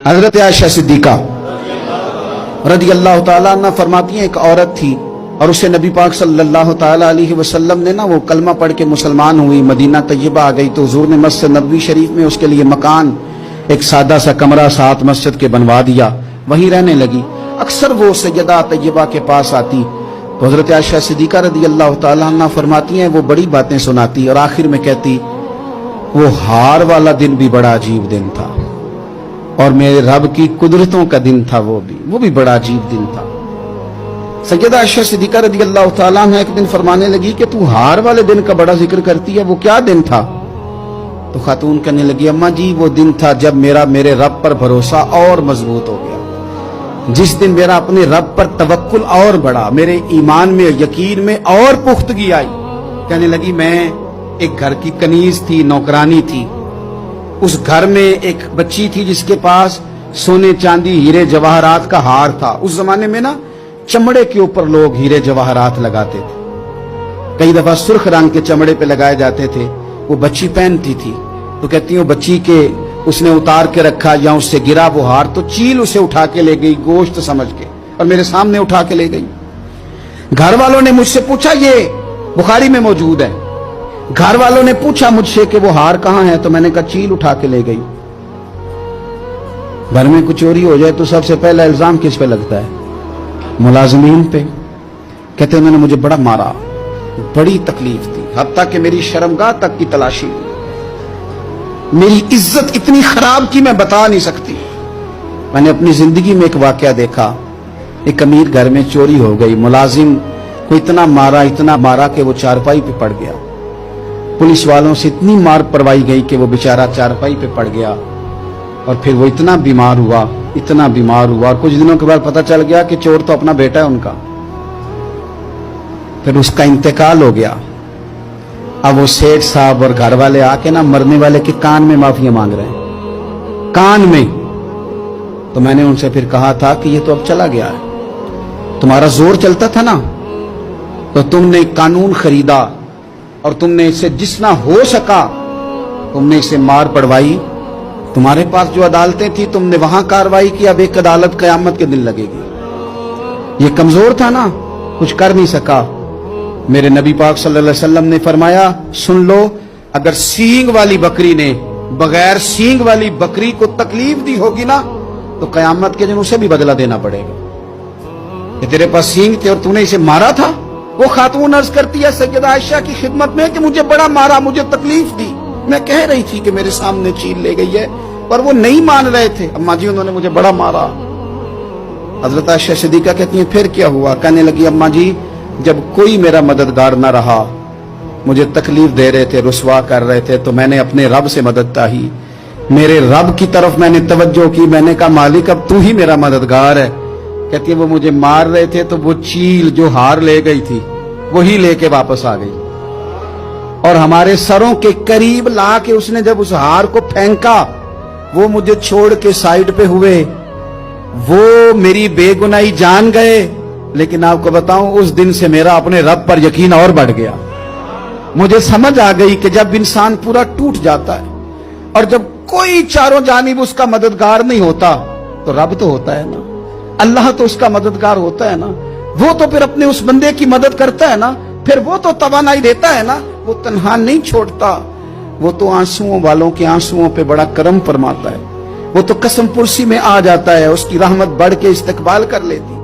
حضرت عائشہ صدیقہ رضی اللہ تعالیٰ عنہ فرماتی ہیں ایک عورت تھی اور اسے نبی پاک صلی اللہ تعالیٰ علیہ وسلم نے وہ کلمہ پڑھ کے مسلمان ہوئی، مدینہ طیبہ آ گئی تو حضور نے مسجد نبوی شریف میں اس کے لیے مکان ایک سادہ سا کمرہ ساتھ مسجد کے بنوا دیا، وہیں رہنے لگی۔ اکثر وہ سیدہ طیبہ کے پاس آتی تو حضرت عائشہ صدیقہ رضی اللہ تعالیٰ عنہ فرماتی ہیں وہ بڑی باتیں سناتی اور آخر میں کہتی وہ ہار والا دن بھی بڑا عجیب دن تھا اور میرے رب کی قدرتوں کا دن تھا، وہ بھی بڑا عجیب دن تھا۔ سیدہ عائشہ صدیقہ رضی اللہ تعالیٰ عنہ ایک دن فرمانے لگی کہ تو ہار والے دن کا بڑا ذکر کرتی ہے، وہ کیا دن تھا؟ تو خاتون کہنے لگی اماں جی وہ دن تھا جب میرے رب پر بھروسہ اور مضبوط ہو گیا، جس دن میرا اپنے رب پر توکل اور بڑھا، میرے ایمان میں یقین میں اور پختگی آئی۔ کہنے لگی میں ایک گھر کی کنیز تھی، نوکرانی تھی، اس گھر میں ایک بچی تھی جس کے پاس سونے چاندی ہیرے جواہرات کا ہار تھا۔ اس زمانے میں چمڑے کے اوپر لوگ ہیرے جواہرات لگاتے تھے، کئی دفعہ سرخ رنگ کے چمڑے پہ لگائے جاتے تھے، وہ بچی پہنتی تھی تو کہتی ہوں بچی کے اس نے اتار کے رکھا یا اس سے گرا وہ ہار تو چیل اسے اٹھا کے لے گئی گوشت سمجھ کے اور میرے سامنے اٹھا کے لے گئی۔ گھر والوں نے مجھ سے پوچھا، یہ بخاری میں موجود ہے، گھر والوں نے پوچھا مجھ سے کہ وہ ہار کہاں ہے تو میں نے کہا چیل اٹھا کے لے گئی۔ گھر میں کچھ چوری ہو جائے تو سب سے پہلا الزام کس پہ لگتا ہے؟ ملازمین پہ۔ کہتے انہوں نے مجھے بڑا مارا، بڑی تکلیف تھی، حتیٰ کہ میری شرمگاہ تک کی تلاشی ہوئی، میری عزت اتنی خراب کی میں بتا نہیں سکتی۔ میں نے اپنی زندگی میں ایک واقعہ دیکھا، ایک امیر گھر میں چوری ہو گئی، ملازم کو اتنا مارا کہ وہ چارپائی پہ پڑ گیا، پولیس والوں سے اتنی مار پروائی گئی کہ وہ بیچارہ چارپائی پہ پڑ گیا اور پھر وہ اتنا بیمار ہوا اور کچھ دنوں کے بعد پتہ چل گیا کہ چور تو اپنا بیٹا ہے ان کا، پھر اس کا انتقال ہو گیا۔ اب وہ سیٹھ صاحب اور گھر والے آ کے مرنے والے کے کان میں معافی مانگ رہے ہیں، کان میں۔ تو میں نے ان سے پھر کہا تھا کہ یہ تو اب چلا گیا ہے، تمہارا زور چلتا تھا نا تو تم نے قانون خریدا اور تم نے اسے جتنا ہو سکا تم نے اسے مار پڑوائی، تمہارے پاس جو عدالتیں تھی تم نے وہاں کاروائی کی، اب ایک عدالت قیامت کے دن لگے گی۔ یہ کمزور تھا نا، کچھ کر نہیں سکا۔ میرے نبی پاک صلی اللہ علیہ وسلم نے فرمایا سن لو، اگر سینگ والی بکری نے بغیر سینگ والی بکری کو تکلیف دی ہوگی نا تو قیامت کے دن اسے بھی بدلہ دینا پڑے گا کہ تیرے پاس سینگ تھے اور تو نے اسے مارا تھا۔ وہ خاتون عرض کرتی ہے سیدہ عائشہ کی خدمت میں کہ مجھے بڑا مارا، مجھے تکلیف دی، میں کہہ رہی تھی کہ میرے سامنے چیل لے گئی ہے پر وہ نہیں مان رہے تھے، اماں جی انہوں نے مجھے بڑا مارا۔ حضرت عائشہ صدیقہ کہتی ہیں پھر کیا ہوا؟ کہنے لگی اماں جی جب کوئی میرا مددگار نہ رہا، مجھے تکلیف دے رہے تھے، رسوا کر رہے تھے، تو میں نے اپنے رب سے مدد چاہی، میرے رب کی طرف میں نے توجہ کی، میں نے کہا مالک اب تو ہی میرا مددگار ہے۔ کہتی ہے وہ مجھے مار رہے تھے تو وہ چیل جو ہار لے گئی تھی وہی لے کے واپس آ گئی اور ہمارے سروں کے قریب لا کے اس نے جب اس ہار کو پھینکا وہ مجھے چھوڑ کے سائیڈ پہ ہوئے، وہ میری بے گناہی جان گئے، لیکن آپ کو بتاؤں اس دن سے میرا اپنے رب پر یقین اور بڑھ گیا۔ مجھے سمجھ آ گئی کہ جب انسان پورا ٹوٹ جاتا ہے اور جب کوئی چاروں جانب اس کا مددگار نہیں ہوتا تو رب تو ہوتا ہے نا، اللہ تو اس کا مددگار ہوتا ہے نا، وہ تو پھر اپنے اس بندے کی مدد کرتا ہے نا، پھر وہ تو توانائی دیتا ہے نا، وہ تنہا نہیں چھوڑتا، وہ تو آنسوؤں والوں کے آنسوؤں پہ بڑا کرم فرماتا ہے، وہ تو قسم پرسی میں آ جاتا ہے، اس کی رحمت بڑھ کے استقبال کر لیتی۔